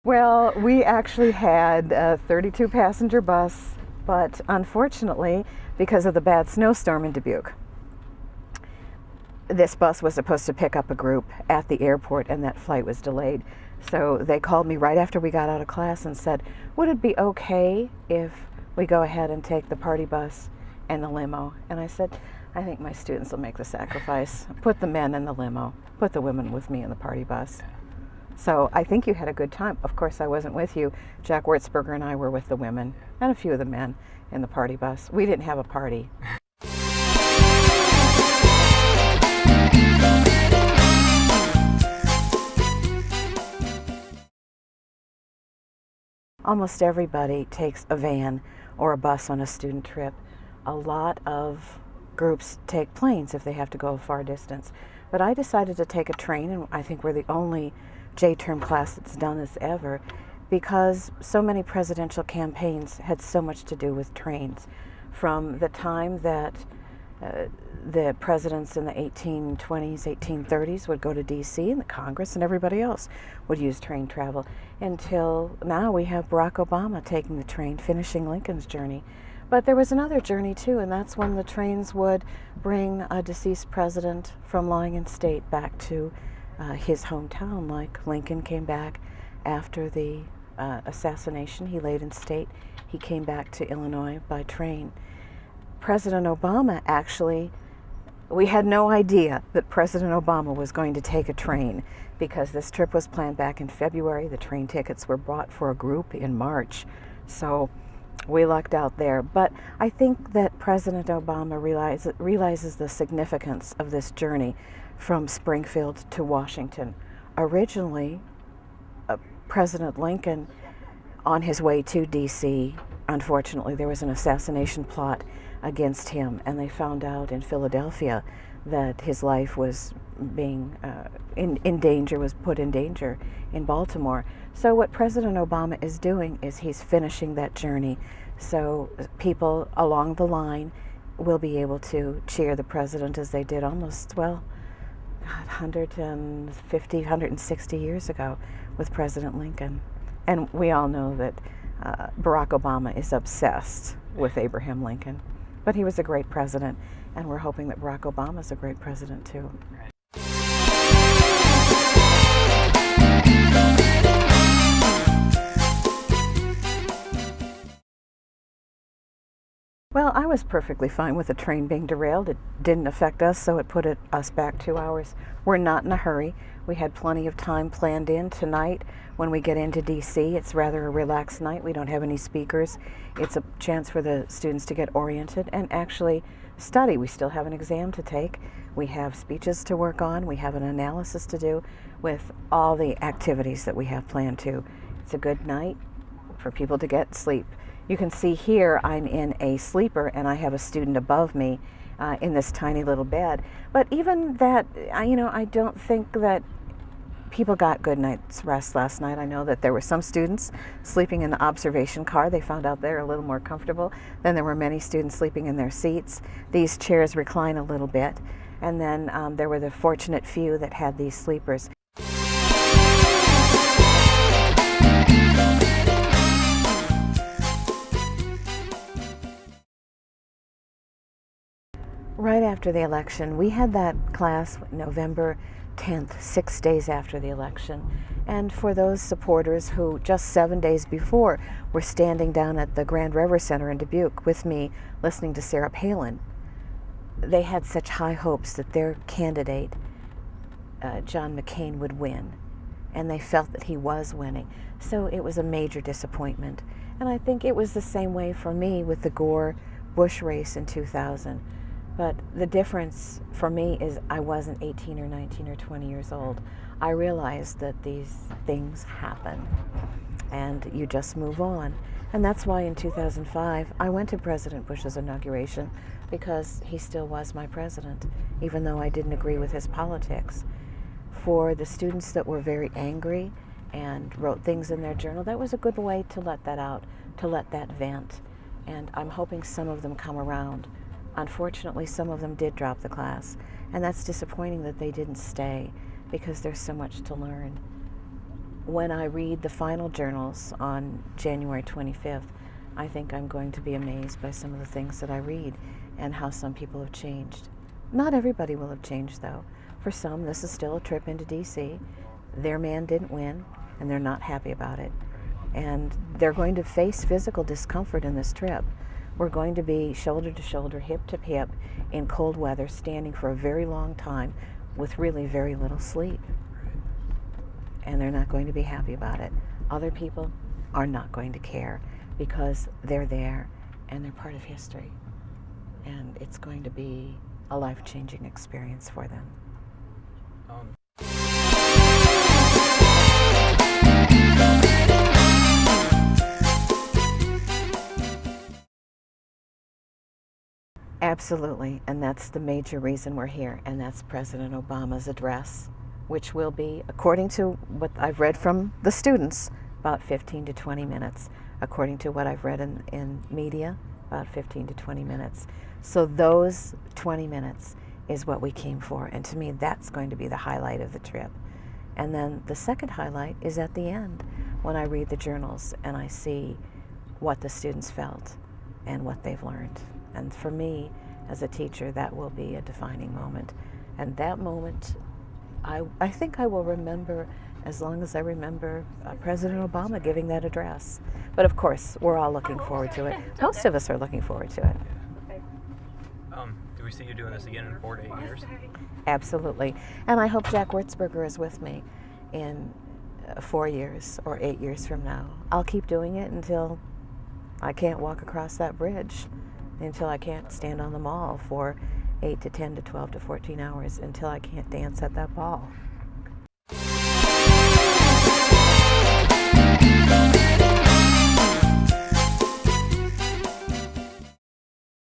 Well, we actually had a 32 passenger bus, but unfortunately, because of the bad snowstorm in Dubuque, this bus was supposed to pick up a group at the airport and that flight was delayed. So they called me right after we got out of class and said, would it be okay if we go ahead and take the party bus and the limo? And I said, I think my students will make the sacrifice. Put the men in the limo, put the women with me in the party bus. So I think you had a good time. Of course, I wasn't with you. Jack Wertzberger and I were with the women and a few of the men in the party bus. We didn't have a party. Almost everybody takes a van or a bus on a student trip. A lot of groups take planes if they have to go a far distance. But I decided to take a train, and I think we're the only J-term class that's done this ever, because so many presidential campaigns had so much to do with trains. From the time that the presidents in the 1820s, 1830s would go to D.C. and the Congress and everybody else would use train travel, until now we have Barack Obama taking the train, finishing Lincoln's journey. But there was another journey too, and that's when the trains would bring a deceased president from lying in state back to his hometown. Like Lincoln came back after the assassination. He laid in state. He came back to Illinois by train. President Obama actually, we had no idea that President Obama was going to take a train, because this trip was planned back in February. The train tickets were bought for a group in March. So we lucked out there. But I think that President Obama realizes the significance of this journey from Springfield to Washington. Originally, President Lincoln, on his way to D.C., unfortunately, there was an assassination plot against him, and they found out in Philadelphia that his life was being in danger, was put in danger in Baltimore. So what President Obama is doing is he's finishing that journey. So people along the line will be able to cheer the president as they did almost, well, 150, 160 years ago with President Lincoln. And we all know that Barack Obama is obsessed with Abraham Lincoln. But he was a great president, and we're hoping that Barack Obama is a great president too. Well, I was perfectly fine with the train being derailed. It didn't affect us, so it put us back 2 hours. We're not in a hurry. We had plenty of time planned in tonight. When we get into D.C., it's rather a relaxed night. We don't have any speakers. It's a chance for the students to get oriented and actually study. We still have an exam to take. We have speeches to work on. We have an analysis to do with all the activities that we have planned too. It's a good night for people to get sleep. You can see here I'm in a sleeper, and I have a student above me in this tiny little bed. But even that, I don't think that people got good night's rest last night. I know that there were some students sleeping in the observation car. They found out they're a little more comfortable. Then there were many students sleeping in their seats. These chairs recline a little bit. And then there were the fortunate few that had these sleepers. Right after the election, we had that class November 10th, 6 days after the election. And for those supporters who just 7 days before were standing down at the Grand River Center in Dubuque with me listening to Sarah Palin, they had such high hopes that their candidate, John McCain, would win. And they felt that he was winning. So it was a major disappointment. And I think it was the same way for me with the Gore-Bush race in 2000. But the difference for me is I wasn't 18 or 19 or 20 years old. I realized that these things happen and you just move on. And that's why in 2005 I went to President Bush's inauguration, because he still was my president, even though I didn't agree with his politics. For the students that were very angry and wrote things in their journal, that was a good way to let that out, to let that vent. And I'm hoping some of them come around. Unfortunately, some of them did drop the class, and that's disappointing that they didn't stay, because there's so much to learn. when I read the final journals on January 25th, I think I'm going to be amazed by some of the things that I read and how some people have changed. Not everybody will have changed, though. For some, this is still a trip into D.C. Their man didn't win, and they're not happy about it. And they're going to face physical discomfort in this trip. We're going to be shoulder to shoulder, hip to hip, in cold weather, standing for a very long time with really very little sleep. And they're not going to be happy about it. Other people are not going to care because they're there and they're part of history. And it's going to be a life-changing experience for them. Absolutely, and that's the major reason we're here, and that's President Obama's address, which will be, according to what I've read from the students, about 15 to 20 minutes. According to what I've read in media, about 15 to 20 minutes. So those 20 minutes is what we came for, and to me that's going to be the highlight of the trip. And then the second highlight is at the end, when I read the journals and I see what the students felt and what they've learned. And for me, as a teacher, that will be a defining moment. And that moment, I think I will remember as long as I remember President Obama giving that address. But of course, we're all looking forward to it. Most of us are looking forward to it. Do we see you doing this again in 4 to 8 years? Absolutely. And I hope Jack Wurtzberger is with me in 4 years or 8 years from now. I'll keep doing it until I can't walk across that bridge, until I can't stand on the mall for 8 to 10 to 12 to 14 hours, until I can't dance at that ball.